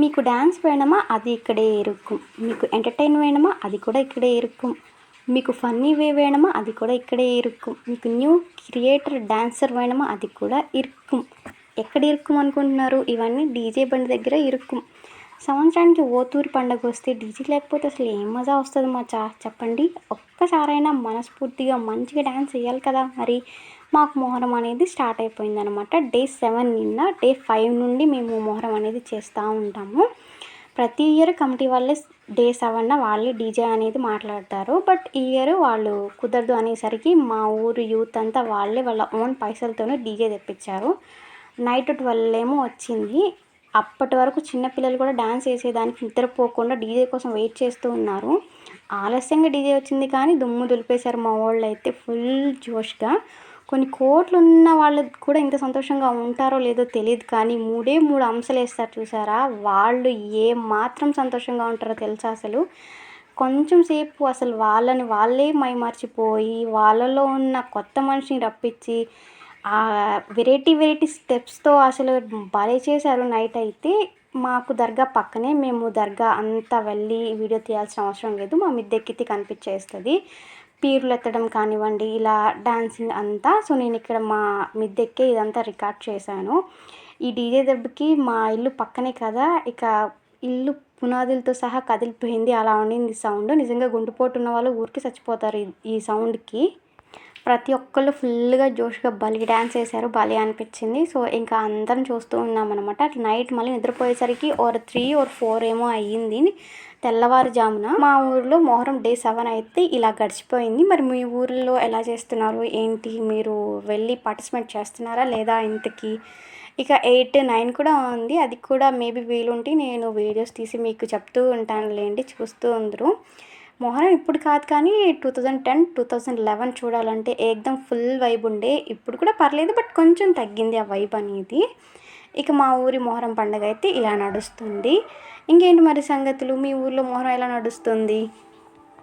మీకు డ్యాన్స్ వేయడమా అది ఇక్కడే ఇరుక్కుం. మీకు ఎంటర్టైన్ వేయడమా అది కూడా ఇక్కడే ఇరుక్కుం. మీకు ఫన్నీ వే వేయడమా అది కూడా ఇక్కడే ఇరుక్కుం. మీకు న్యూ క్రియేటర్ డాన్సర్ వేయడమా అది కూడా ఇరుక్కుం. ఎక్కడ ఇరుక్కుం అనుకుంటున్నారు? ఇవన్నీ డీజే బండి దగ్గర ఇరుక్కుం. సంవత్సరానికి ఓతూరి పండగ వస్తే డీజే లేకపోతే అసలు ఏం మజా వస్తుంది మచ్చా చెప్పండి. ఒక్కసారైనా మనస్ఫూర్తిగా మంచిగా డ్యాన్స్ వేయాలి కదా. మరి మాకు మొహరం అనేది స్టార్ట్ అయిపోయిందనమాట. డే 7 నిన్న. డే 5 నుండి మేము మొహరం అనేది చేస్తూ ఉంటాము. ప్రతి ఇయర్ కమిటీ వాళ్ళే డే 7 వాళ్ళే డీజే అనేది మాట్లాడతారు. బట్ ఈ ఇయర్ వాళ్ళు కుదరదు అనేసరికి మా ఊరు యూత్ అంతా వాళ్ళే వాళ్ళ ఓన్ పైసలతోనే డీజే తెప్పించారు. నైట్ 12 ఏమో వచ్చింది. అప్పటి వరకు చిన్నపిల్లలు కూడా డ్యాన్స్ వేసేదానికి నిద్రపోకుండా డీజే కోసం వెయిట్ చేస్తూ ఉన్నారు. ఆలస్యంగా డీజే వచ్చింది కానీ దుమ్ము దులిపేశారు మా వాళ్ళు అయితే ఫుల్ జోష్గా. కొన్ని కోట్లు ఉన్న వాళ్ళు కూడా ఇంత సంతోషంగా ఉంటారో లేదో తెలియదు కానీ 3 అంశాలు వేస్తారు చూసారా, వాళ్ళు ఏ మాత్రం సంతోషంగా ఉంటారో తెలుసా అసలు. కొంచెం సేపు అసలు వాళ్ళని వాళ్ళే మైమర్చిపోయి వాళ్ళలో ఉన్న కొత్త మనిషిని రప్పించి వెరైటీ స్టెప్స్తో అసలు భలే చేశారు నైట్ అయితే. మాకు దర్గా పక్కనే, మేము దర్గా అంతా వెళ్ళి వీడియో తీయాల్సిన అవసరం లేదు, మా మిద్దెక్కితే కనిపించేస్తుంది. పీర్లు ఎత్తడం కానివ్వండి, ఇలా డాన్సింగ్ అంతా. సో నేను ఇక్కడ మా మిద్దెక్కే ఇదంతా రికార్డ్ చేశాను. ఈ డీజే దెబ్బకి మా ఇల్లు పక్కనే కదా, ఇక ఇల్లు పునాదులతో సహా కదిలిపోయింది. అలా ఉండింది సౌండ్. నిజంగా గుండెపోటు ఉన్న వాళ్ళు ఊరికి చచ్చిపోతారు ఈ సౌండ్కి. ప్రతి ఒక్కళ్ళు ఫుల్గా జోష్గా భలే డ్యాన్స్ వేశారు. భలే అనిపించింది. సో ఇంకా అందరం చూస్తూ ఉన్నామన్నమాట. నైట్ మళ్ళీ నిద్రపోయేసరికి 3 or 4 ఏమో అయ్యింది తెల్లవారుజామున. మా ఊరిలో మొహరం డే 7 అయితే ఇలా గడిచిపోయింది. మరి మీ ఊరిలో ఎలా చేస్తున్నారు ఏంటి? మీరు వెళ్ళి పార్టిసిపేట్ చేస్తున్నారా లేదా ఇంతకీ? ఇక 8, 9 కూడా ఉంది. అది కూడా మేబీ వీలుంటే నేను వీడియోస్ తీసి మీకు చెప్తూ ఉంటానులేండి, చూస్తూ ఉందరు. మొహరం ఇప్పుడు కాదు కానీ 2010, 2011 చూడాలంటే ఏకదం ఫుల్ వైబ్ ఉండే. ఇప్పుడు కూడా పర్లేదు బట్ కొంచెం తగ్గింది ఆ వైబ్ అనేది. ఇక మా ఊరి మొహరం పండుగ అయితే ఇలా నడుస్తుంది. ఇంకేంటి మరి సంగతులు? మీ ఊర్లో మొహరం ఎలా నడుస్తుంది?